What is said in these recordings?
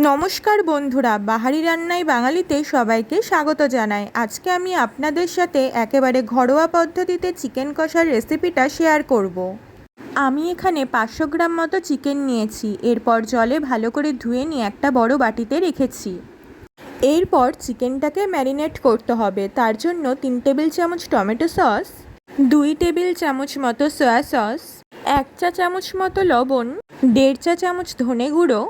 নমস্কার বন্ধুরা, বাহারি রান্নায় বাঙালিতে সবাইকে স্বাগত জানাই। আজকে আমি আপনাদের সাথে একেবারে ঘরোয়া পদ্ধতিতে চিকেন কষার রেসিপিটা শেয়ার করব। আমি এখানে 500 গ্রাম মতো চিকেন নিয়েছি। এরপর জলে ভালো করে ধুয়ে নিয়ে একটা বড় বাটিতে রেখেছি। এরপর চিকেনটাকে ম্যারিনেট করতে হবে। তার জন্য 3 টেবিল চামচ টমেটো সস, 2 টেবিল চামচ মতো সয়া সস, 1 চা চামচ মতো লবণ, 1.5 চা চামচ ধনে গুঁড়ো,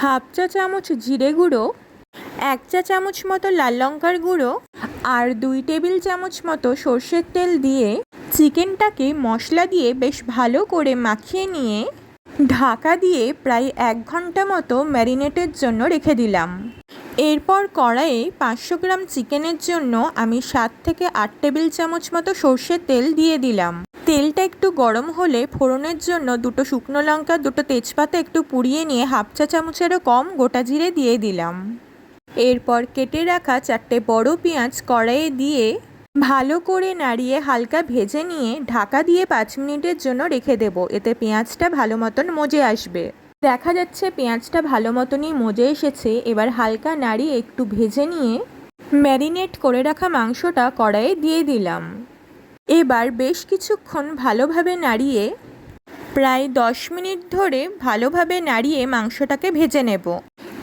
হাফ চা চামচ জিরে গুঁড়ো, 1 চা চামচ মতো লাল লঙ্কার গুঁড়ো আর 2 টেবিল চামচ মতো সর্ষের তেল দিয়ে চিকেনটাকে মশলা দিয়ে বেশ ভালো করে মাখিয়ে নিয়ে ঢাকা দিয়ে প্রায় 1 ঘন্টা মতো ম্যারিনেটের জন্য রেখে দিলাম। এরপর কড়াইয়ে 500 গ্রাম চিকেনের জন্য আমি 7 থেকে 8 টেবিল চামচ মতো সর্ষের তেল দিয়ে দিলাম। তেলটা একটু গরম হলে ফোড়নের জন্য 2 শুকনো লঙ্কা, 2 তেজপাতা একটু পুড়িয়ে নিয়ে হাফ চা চামচেরও কম গোটা জিরে দিয়ে দিলাম। এরপর কেটে রাখা 4টে বড় পেঁয়াজ কড়াইয়ে দিয়ে ভালো করে নাড়িয়ে হালকা ভেজে নিয়ে ঢাকা দিয়ে 5 মিনিটের জন্য রেখে দেব। এতে পেঁয়াজটা ভালো মতন মজে আসবে। দেখা যাচ্ছে পেঁয়াজটা ভালো মতনই মজে এসেছে। এবার হালকা নাড়িয়ে একটু ভেজে নিয়ে ম্যারিনেট করে রাখা মাংসটা কড়াইয়ে দিয়ে দিলাম। এবার বেশ কিছুক্ষণ ভালোভাবে নাড়িয়ে প্রায় 10 মিনিট ধরে ভালোভাবে নাড়িয়ে মাংসটাকে ভেজে নেব।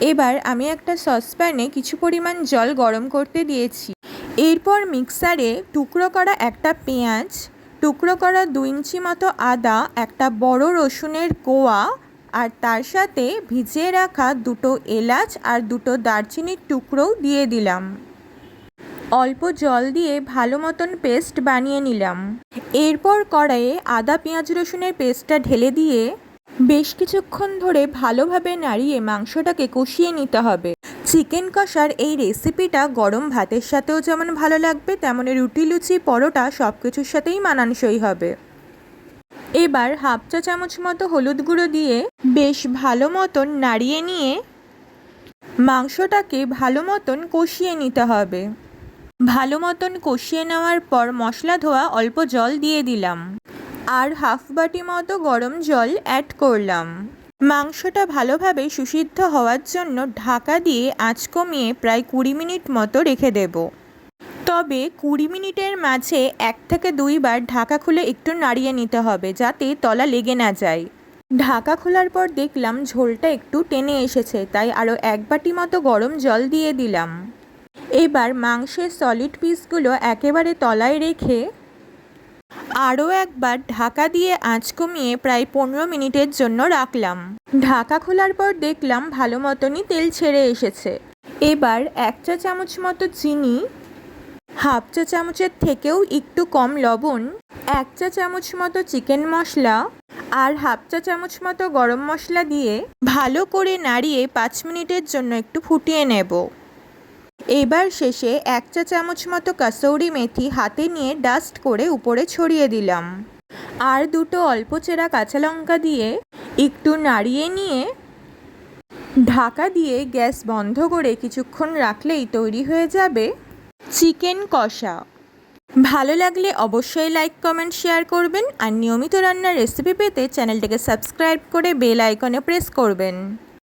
এবার আমি একটা সসপ্যানে কিছু পরিমাণ জল গরম করতে দিয়েছি। এরপর মিক্সারে টুকরো করা একটা পেঁয়াজ, টুকরো করা 2 ইঞ্চি মতো আদা, একটা বড় রসুনের কোয়া আর তার সাথে ভিজিয়ে রাখা 2 এলাচ আর 2 দারচিনির টুকরোও দিয়ে দিলাম। অল্প জল দিয়ে ভালো মতন পেস্ট বানিয়ে নিলাম। এরপর কড়াইয়ে আদা পেঁয়াজ রসুনের পেস্টটা ঢেলে দিয়ে বেশ কিছুক্ষণ ধরে ভালোভাবে নাড়িয়ে মাংসটাকে কষিয়ে নিতে হবে। চিকেন কষার এই রেসিপিটা গরম ভাতের সাথেও যেমন ভালো লাগবে, তেমনি রুটি, লুচি, পরোটা সব কিছুর সাথেই মানানসই হবে। এবার হাফ চা চামচ মতো হলুদ গুঁড়ো দিয়ে বেশ ভালো মতন নাড়িয়ে নিয়ে মাংসটাকে ভালো মতন কষিয়ে নিতে হবে। ভালো মতন কষিয়ে নেওয়ার পর মশলা ধোয়া অল্প জল দিয়ে দিলাম আর হাফ বাটি মতো গরম জল অ্যাড করলাম। মাংসটা ভালোভাবে সুসিদ্ধ হওয়ার জন্য ঢাকা দিয়ে আঁচ কমিয়ে প্রায় 20 মিনিট মতো রেখে দেব। তবে 20 মিনিটের মাঝে 1 থেকে 2 বার ঢাকা খুলে একটু নাড়িয়ে নিতে হবে, যাতে তলা লেগে না যায়। ঢাকা খোলার পর দেখলাম ঝোলটা একটু টেনে এসেছে, তাই আরও 1 বাটি মতো গরম জল দিয়ে দিলাম। এবার মাংসের সলিড পিসগুলো একেবারে তলায় রেখে আরও একবার ঢাকা দিয়ে আঁচ কমিয়ে প্রায় 15 মিনিটের জন্য রাখলাম। ঢাকা খোলার পর দেখলাম ভালো মতনই তেল ছেড়ে এসেছে। এবার 1 চা চামচ মতো চিনি, হাফ চা চামচের থেকেও একটু কম লবণ, 1 চা চামচ মতো চিকেন মশলা আর হাফ চা চামচ মতো গরম মশলা দিয়ে ভালো করে নাড়িয়ে 5 মিনিটের জন্য একটু ফুটিয়ে নেব। এবার শেষে 1 চা চামচ মতো কাসৌরি মেথি হাতে নিয়ে ডাস্ট করে উপরে ছড়িয়ে দিলাম আর 2 অল্প চেরা কাঁচা লঙ্কা দিয়ে একটু নাড়িয়ে নিয়ে ঢাকা দিয়ে গ্যাস বন্ধ করে কিছুক্ষণ রাখলেই তৈরি হয়ে যাবে চিকেন কষা। ভালো লাগলে অবশ্যই লাইক, কমেন্ট, শেয়ার করবেন আর নিয়মিত রান্নার রেসিপি পেতে চ্যানেলটাকে সাবস্ক্রাইব করে বেল আইকনে প্রেস করবেন।